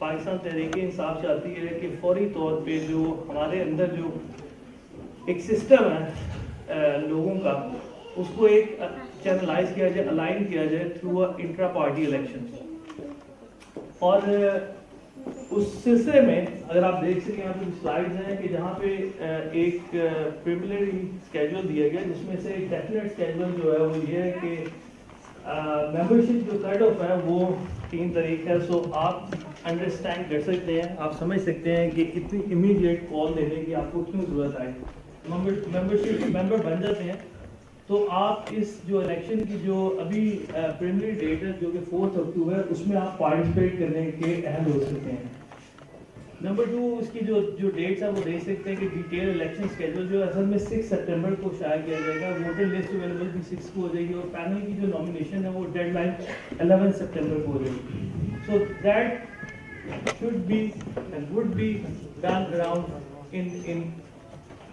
پاکستان تحریک انصاف چاہتی ہے کہ فوری طور پہ جو ہمارے اندر جو ایک سسٹم ہے لوگوں کا اس کو ایک چینلائز کیا جائے, الائن کیا جائے تھرو انٹرا پارٹی الیکشن. اور اس سلسلے میں اگر آپ دیکھ سکیں آپ کی سلائڈز ہیں کہ جہاں پہ ایک پریملری اسکیجول دیا گیا جس میں سے ایک ڈیفینیٹ اسکیجول جو ہے وہ یہ ہے کہ ممبرشپ جو کٹ آف ہے وہ 3 تاریخ ہے. سو آپ انڈرسٹینڈ کر سکتے ہیں, آپ سمجھ سکتے ہیں کہ اتنی امیڈیٹ کال دینے کی آپ کو کیوں ضرورت آئی. ممبرشپ ممبر بن جاتے ہیں تو آپ اس جو الیکشن کی جو ابھی پریمری ڈیٹ ہے جو کہ 4 اکتوبر ہے اس میں آپ پارٹیسپیٹ کرنے کے اہل ہو سکتے ہیں. نمبر 2 اس کی جو ڈیٹس ہیں وہ دیکھ سکتے ہیں کہ ڈیٹیل الیکشن اسکیجول جو اصل میں 6 سپٹمبر کو شائع کیا جائے گا. ووٹر لسٹ اویلیبل بھی 6 کو ہو جائے گی اور پینل کی جو نامینیشن ہے وہ ڈیڈ لائن 11 سپٹمبر کو ہو جائے گی. So that should be and would be done around in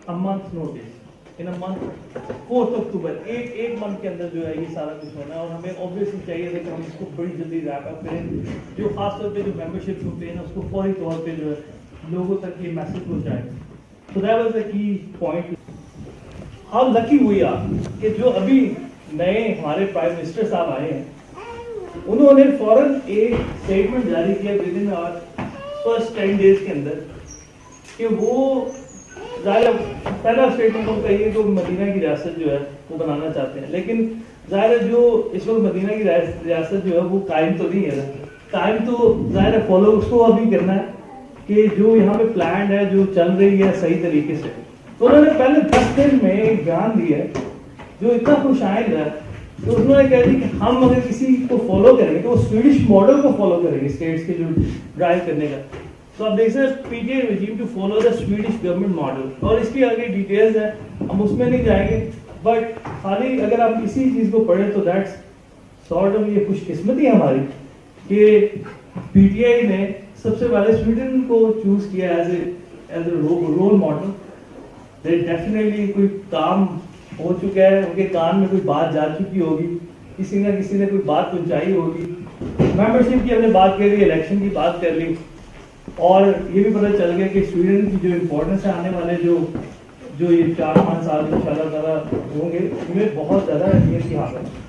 a month notice, in a month 4 اکتوبر ایک منتھ کے اندر جو ہے یہ سارا کچھ ہونا ہے. اور ہمیں obviously چاہیے تھا کہ ہم اس کو بڑی جلدی ریپ اپ کریں, جو خاص طور پہ جو ممبرشپ کیمپین ہے اس کو فوری طور پہ جو ہے لوگوں تک یہ میسج پہنچائیں. So that was the key point. How lucky ہوئی آپ کہ جو ابھی نئے ہمارے پرائم منسٹر صاحب آئے ہیں انہوں نے فوراً ایک اسٹیٹمنٹ جاری کیا ود ان فرسٹ 10 days کے اندر کہ وہ ظاہر پہلا اسٹیٹمنٹ ان کا یہ کہ مدینہ کی ریاست جو ہے وہ بنانا چاہتے ہیں, لیکن ظاہر جو اس وقت مدینہ کی ریاست جو ہے وہ قائم تو نہیں ہے. قائم تو ظاہر فالو اس کو ابھی کرنا ہے کہ جو یہاں پہ پلانڈ ہے جو چل رہی ہے صحیح طریقے سے. تو انہوں نے پہلے 10 دن میں ایک بیان دیا ہے جو اتنا خوش آئند ہے تو انہوں نے کہا کہ ہم اگر کسی کو فالو کریں گے تو وہ سویڈش ماڈل کو فالو کریں گے اسٹیٹس کے جو ڈرائیو کرنے کا. تو آپ دیکھ سکتے ہیں P T I regime to follow the Swedish government model, اور اس کی آگے ڈیٹیلز ہیں ہم اس میں نہیں جائیں گے. بٹ خالی اگر آپ کسی چیز کو پڑھیں تو دیٹس سارٹ آف یہ خوش قسمتی ہے ہماری کہ پی ٹی آئی نے سب سے پہلے سویڈن کو چوز کیا as a role model. Definitely کوئی کام ہو چکا ہے, ان کے کان میں کوئی بات جا چکی ہوگی, کسی نہ کسی نے کوئی بات پہنچائی ہوگی. ممبرشپ کی ہم نے بات کر لی, الیکشن کی بات کر لی, اور یہ بھی پتہ چل گیا کہ سویڈن کی جو امپورٹنس ہے آنے والے جو یہ 4-5 سال ان شاء اللہ تعالیٰ ہوں گے ان میں بہت زیادہ اہمیت کی حامل ہے.